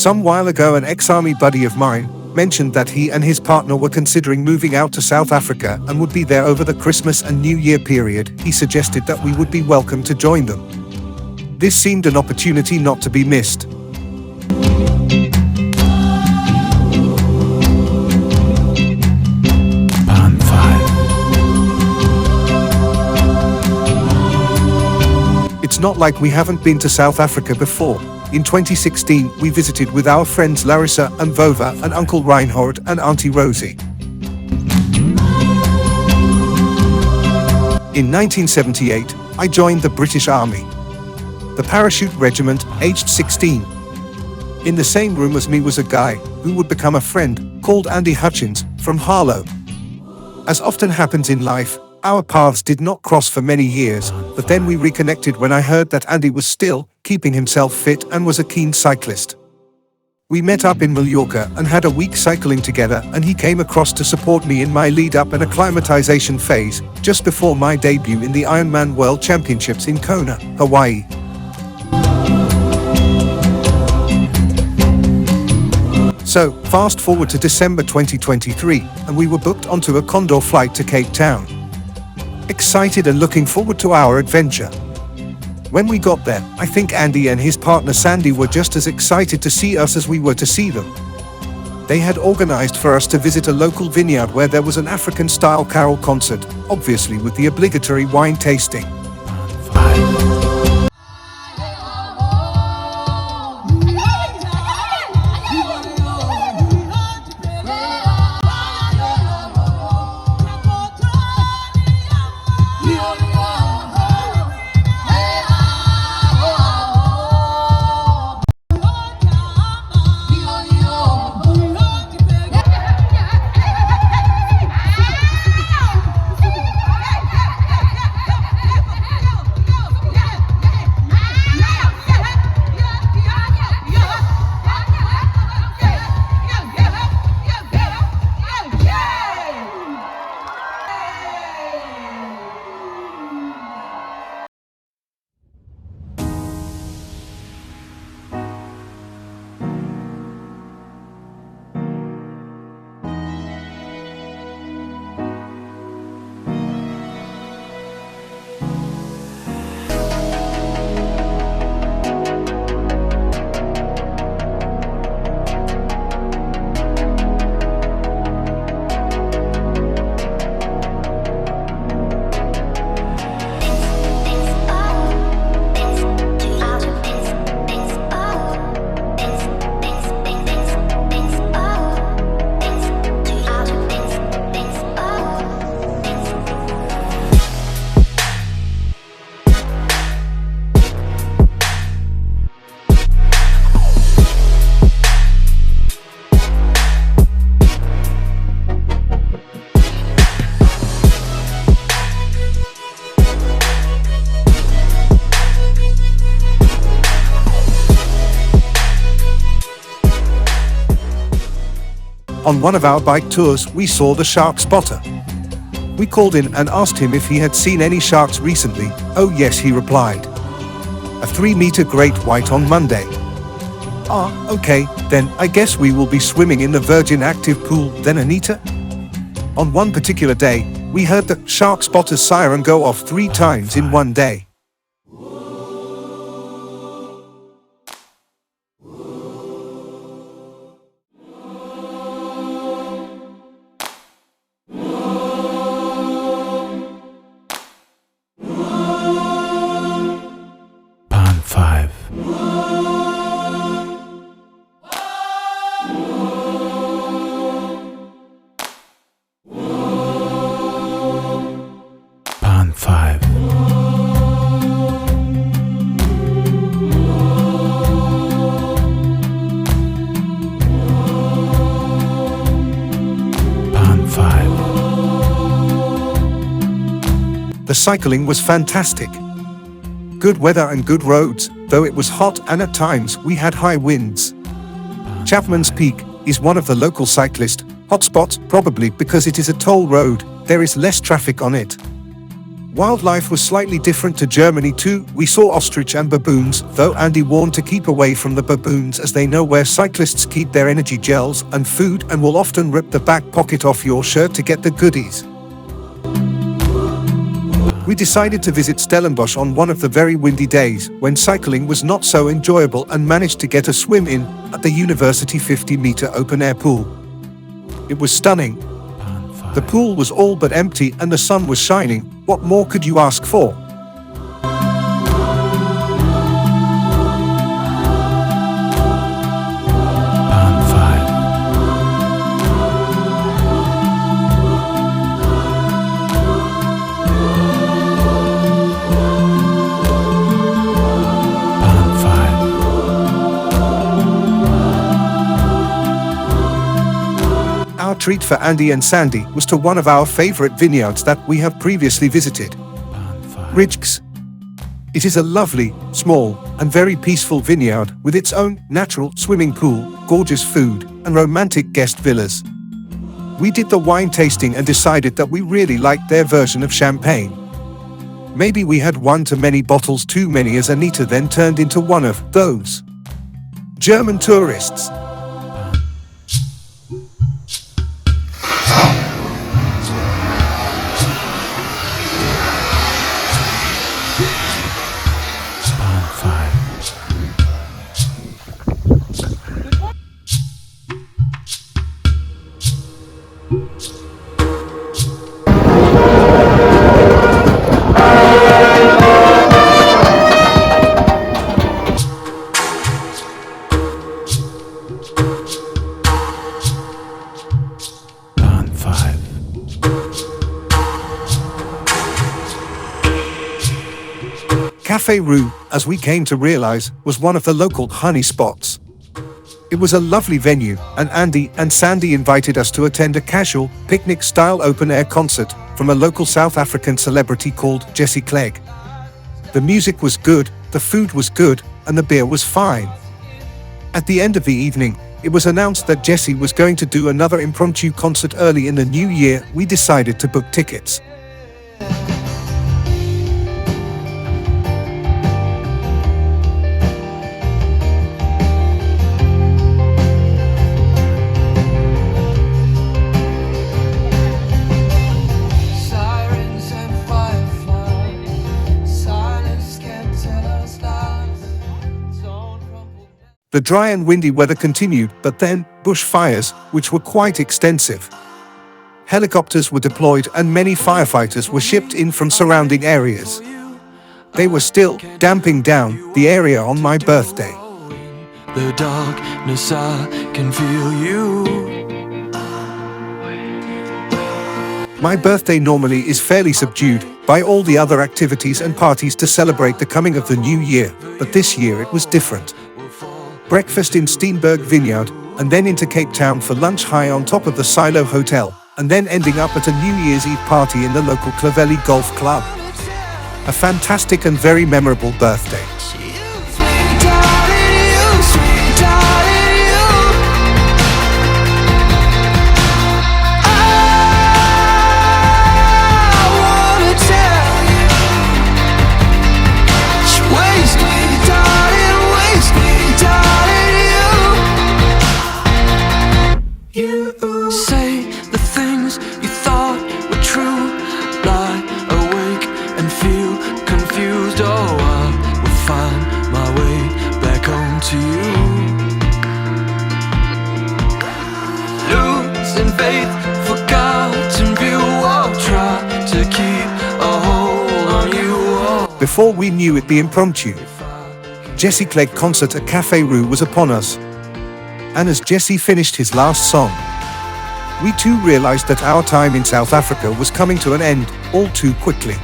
Some while ago, an ex-army buddy of mine mentioned that he and his partner were considering moving out to South Africa and would be there over the Christmas and New Year period. He suggested that we would be welcome to join them. This seemed an opportunity not to be missed. It's not like we haven't been to South Africa before. In 2016, we visited with our friends Larissa and Vova and Uncle Reinhard and Auntie Rosie. In 1978, I joined the British Army, the Parachute Regiment, aged 16. In the same room as me was a guy who would become a friend called Andy Hutchins from Harlow. As often happens in life, our paths did not cross for many years, but then we reconnected when I heard that Andy was still keeping himself fit and was a keen cyclist. We met up in Mallorca and had a week cycling together, and he came across to support me in my lead-up and acclimatization phase, just before my debut in the Ironman World Championships in Kona, Hawaii. So, fast forward to December 2023, and we were booked onto a Condor flight to Cape Town. Excited and looking forward to our adventure. When we got there, I think Andy and his partner Sandy were just as excited to see us as we were to see them. They had organized for us to visit a local vineyard where there was an African-style carol concert, obviously with the obligatory wine tasting. On one of our bike tours, we saw the shark spotter. We called in and asked him if he had seen any sharks recently. Oh yes, he replied. A 3-meter great white on Monday. Ah, okay, then I guess we will be swimming in the Virgin Active pool then, Anita? On one particular day, we heard the shark spotter's siren go off 3 times in one day. The cycling was fantastic. Good weather and good roads, though it was hot and at times we had high winds. Chapman's Peak is one of the local cyclist hotspots, probably because it is a toll road. There is less traffic on it. Wildlife was slightly different to Germany too. We saw ostrich and baboons, though Andy warned to keep away from the baboons as they know where cyclists keep their energy gels and food and will often rip the back pocket off your shirt to get the goodies. We decided to visit Stellenbosch on one of the very windy days when cycling was not so enjoyable and managed to get a swim in at the university 50-meter open-air pool. It was stunning. The pool was all but empty and the sun was shining. What more could you ask for? Our treat for Andy and Sandy was to one of our favorite vineyards that we have previously visited, Rijks. It is a lovely, small, and very peaceful vineyard with its own natural swimming pool, gorgeous food, and romantic guest villas. We did the wine tasting and decided that we really liked their version of champagne. Maybe we had one too many bottles too many, as Anita then turned into one of those German tourists. Café Rue, as we came to realize, was one of the local honey spots. It was a lovely venue, and Andy and Sandy invited us to attend a casual, picnic-style open-air concert from a local South African celebrity called Jessie Clegg. The music was good, the food was good, and the beer was fine. At the end of the evening, it was announced that Jessie was going to do another impromptu concert early in the new year. We decided to book tickets. The dry and windy weather continued, but then bushfires, which were quite extensive. Helicopters were deployed and many firefighters were shipped in from surrounding areas. They were still damping down the area on my birthday. The darkness, I can feel you. My birthday normally is fairly subdued by all the other activities and parties to celebrate the coming of the new year, but this year it was different. Breakfast in Steenberg Vineyard, and then into Cape Town for lunch high on top of the Silo Hotel, and then ending up at a New Year's Eve party in the local Clovelly Golf Club. A fantastic and very memorable birthday. Say the things you thought were true. Lie awake and feel confused. Oh, I will find my way back home to you. Losing faith, forgotten view. I'll try to keep a hold on you. Oh. Before we knew it, the impromptu Jessie Clegg concert at Café Rue was upon us. And as Jessie finished his last song, we too realized that our time in South Africa was coming to an end all too quickly.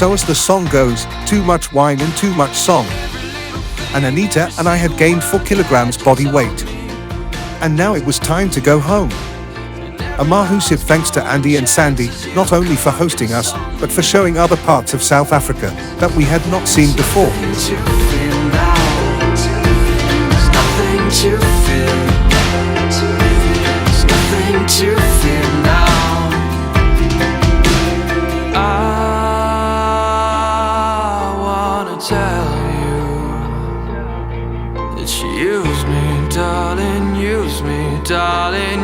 So as the song goes, too much wine and too much song. And Anita and I had gained 4 kilograms body weight. And now it was time to go home. A massive thanks to Andy and Sandy, not only for hosting us, but for showing other parts of South Africa that we had not seen before. Use me, darling,